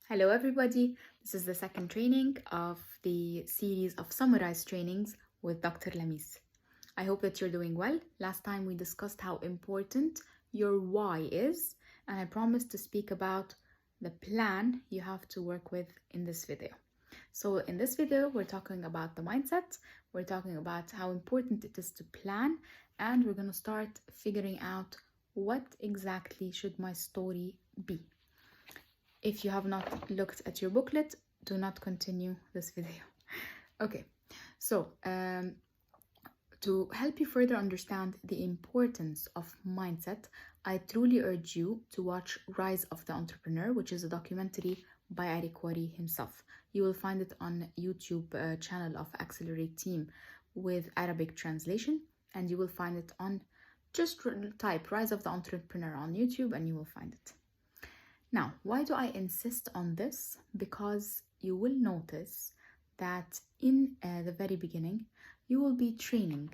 Hello, everybody. This is the second training of the series of summarized trainings with Dr. Lamis. I hope that you're doing well. Last time we discussed how important your why is, and I promised to speak about the plan you have to work with in this video. So, in this video, we're talking about the mindset, we're talking about how important it is to plan, and we're going to start figuring out what exactly should my story be. If you have not looked at your booklet, do not continue this video. Okay, so to help you further understand the importance of mindset, I truly urge you to watch Rise of the Entrepreneur, which is a documentary by Eric Worre himself. You will find it on YouTube channel of Accelerate Team with Arabic translation, and you will find it on, just type Rise of the Entrepreneur on YouTube and you will find it. Now, why do I insist on this? Because you will notice that in the very beginning, you will be training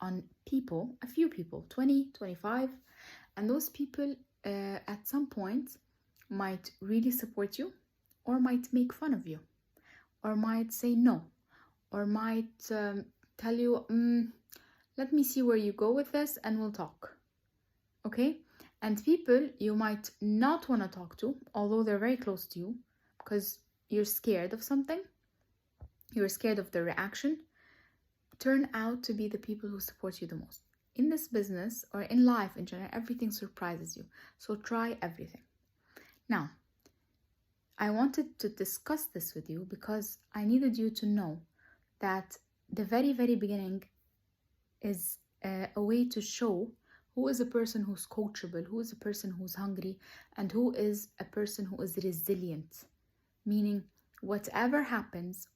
on people, a few people, 20, 25, and those people at some point might really support you or might make fun of you or might say no or might tell you, let me see where you go with this and we'll talk. Okay? And people you might not want to talk to, although they're very close to you, because you're scared of something, you're scared of the reaction, turn out to be the people who support you the most. In this business or in life in general, everything surprises you. So try everything. Now, I wanted to discuss this with you because I needed you to know that the very, very beginning is a way to show who is a person who's coachable, who is a person who's hungry, and who is a person who is resilient. Meaning, whatever happens,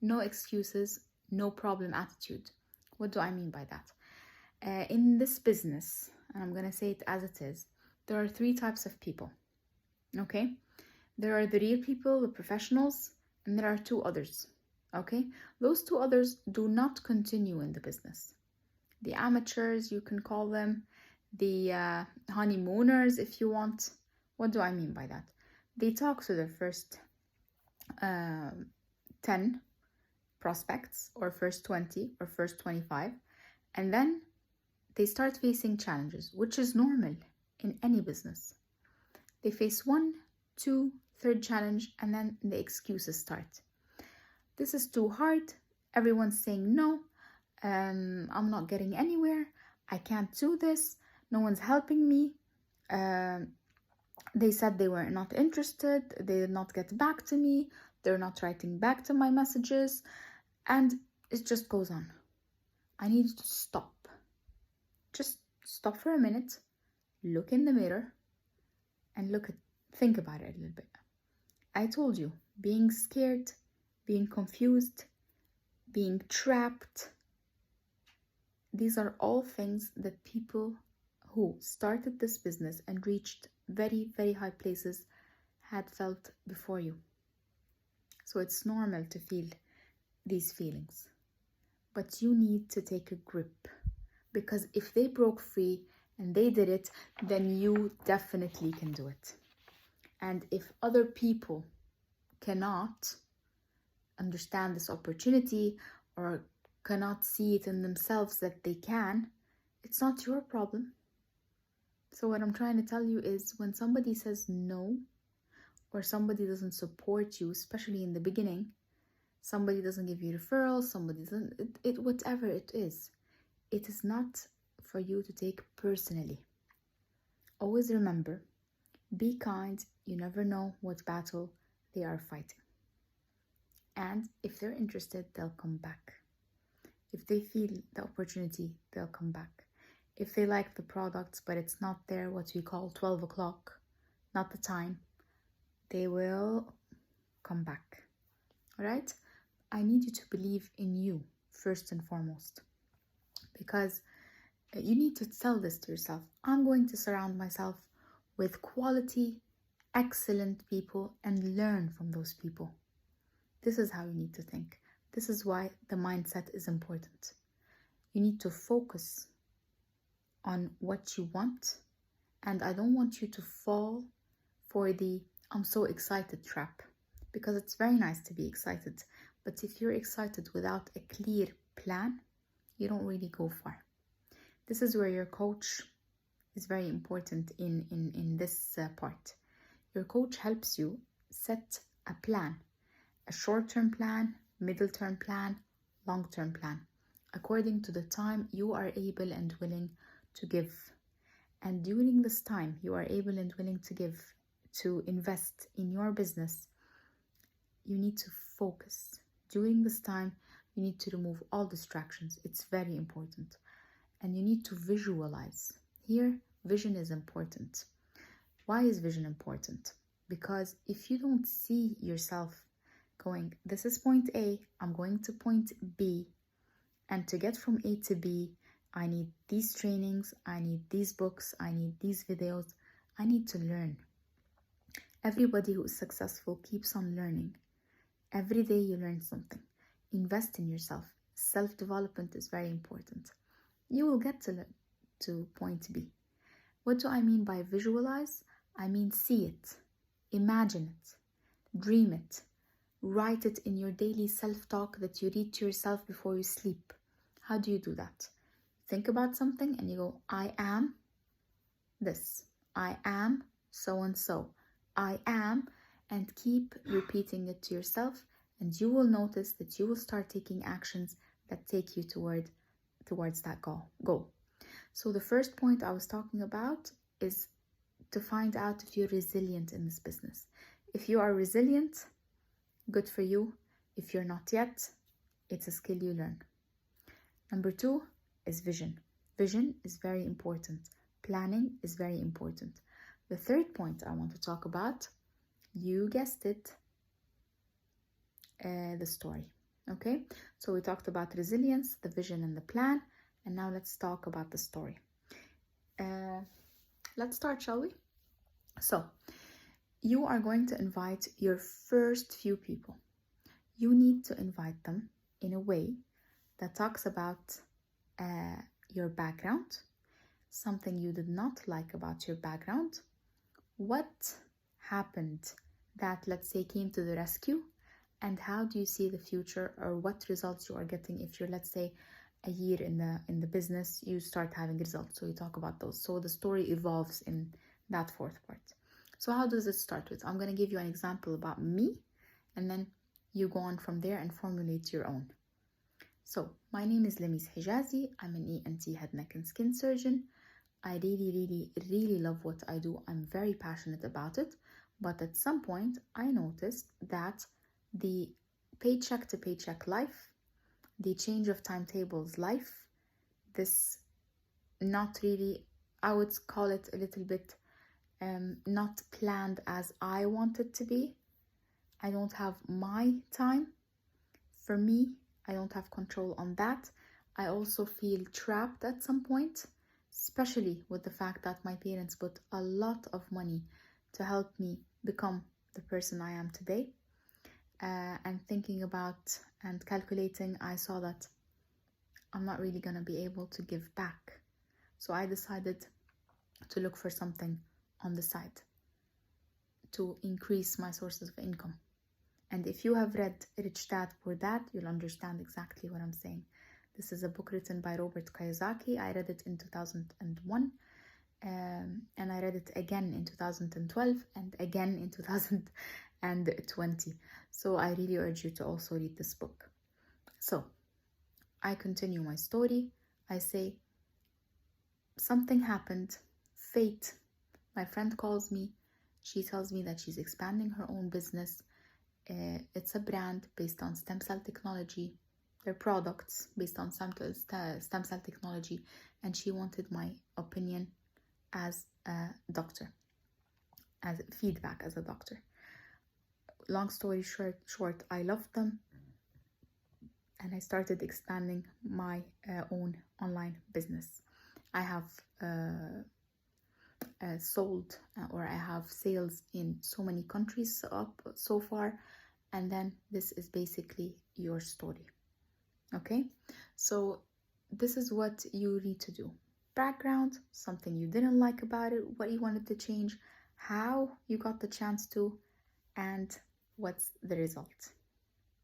no excuses, no problem attitude. What do I mean by that? In this business, and I'm going to say it as it is, there are 3 types of people. Okay? There are the real people, the professionals, and there are 2 others. Okay? Those 2 others do not continue in the business. The amateurs, you can call them, the honeymooners if you want. What do I mean by that? They talk to their first 10 prospects or first 20 or first 25, and then they start facing challenges, which is normal in any business. They face 1, 2, 3rd challenge, and then the excuses start. This is too hard. Everyone's saying no. I'm not getting anywhere. I can't do this. No one's helping me. They said they were not interested. They did not get back to me. They're not writing back to my messages. And it just goes on. I need you to stop. Just stop for a minute. Look in the mirror and think about it a little bit. I told you, being scared, being confused, being trapped, these are all things that people who started this business and reached very, very high places had felt before you. So it's normal to feel these feelings. But you need to take a grip, because if they broke free and they did it, then you definitely can do it. And if other people cannot understand this opportunity or cannot see it in themselves that they can, it's not your problem. So what I'm trying to tell you is, when somebody says no, or somebody doesn't support you, especially in the beginning, somebody doesn't give you referrals, somebody doesn't, whatever it is not for you to take personally. Always remember, be kind. You never know what battle they are fighting. And if they're interested, they'll come back. If they feel the opportunity, they'll come back. If they like the products, but it's not there, what we call 12 o'clock, not the time, they will come back. All right? I need you to believe in you first and foremost, because you need to tell this to yourself. I'm going to surround myself with quality, excellent people and learn from those people. This is how you need to think. This is why the mindset is important. You need to focus on what you want, and I don't want you to fall for the I'm so excited trap, because it's very nice to be excited, but if you're excited without a clear plan, you don't really go far. This is where your coach is very important in this part. Your coach helps you set a plan, a short-term plan, middle-term plan, long-term plan, according to the time you are able and willing to give. And during this time you are able and willing to give, to invest in your business, you need to focus. During this time, you need to remove all distractions. It's very important. And you need to visualize. Here, vision is important. Why is vision important? Because if you don't see yourself going, this is point A, I'm going to point B, and to get from A to B, I need these trainings, I need these books, I need these videos, I need to learn. Everybody who is successful keeps on learning. Every day you learn something. Invest in yourself. Self-development is very important. You will get to point B. What do I mean by visualize? I mean see it, imagine it, dream it, write it in your daily self-talk that you read to yourself before you sleep. How do you do that? Think about something and you go, I am this. I am so and so. I am, and keep repeating it to yourself, and you will notice that you will start taking actions that take you towards that goal. So the first point I was talking about is to find out if you're resilient in this business. If you are resilient, good for you. If you're not yet, it's a skill you learn. Number 2 is vision. Vision is very important. Planning is very important. The third point I want to talk about, you guessed it, the story. Okay, so we talked about resilience, the vision, and the plan, and now let's talk about the story. Let's start, shall we? So, you are going to invite your first few people. You need to invite them in a way that talks about your background, something you did not like about your background, what happened that, let's say, came to the rescue, and how do you see the future, or what results you are getting if you're, let's say, a year in the business, you start having results. So you talk about those. So the story evolves in that fourth part. So how does it start with? I'm going to give you an example about me, and then you go on from there and formulate your own. So my name is Lamis Hijazi. I'm an ENT head, neck and skin surgeon. I really love what I do. I'm very passionate about it. But at some point, I noticed that the paycheck to paycheck life, the change of timetables life, this not really, I would call it a little bit not planned as I want it to be. I don't have my time. For me, I don't have control on that. I also feel trapped at some point, especially with the fact that my parents put a lot of money to help me become the person I am today. And thinking about and calculating, I saw that I'm not really going to be able to give back. So I decided to look for something on the side to increase my sources of income. And if you have read Rich Dad Poor Dad, you'll understand exactly what I'm saying. This is a book written by Robert Kiyosaki. I read it in 2001, and I read it again in 2012 and again in 2020. So I really urge you to also read this book. So I continue my story. I say, something happened, fate. My friend calls me. She tells me that she's expanding her own business. It's a brand based on stem cell technology. Their products based on stem cell technology. And she wanted my opinion as a doctor, as feedback as a doctor. Long story short, I loved them. And I started expanding my own online business. I have sold or I have sales in so many countries up so far, and then this is basically your story. Okay, so this is what you need to do. Background, something you didn't like about it, what you wanted to change, how you got the chance to, and what's the result.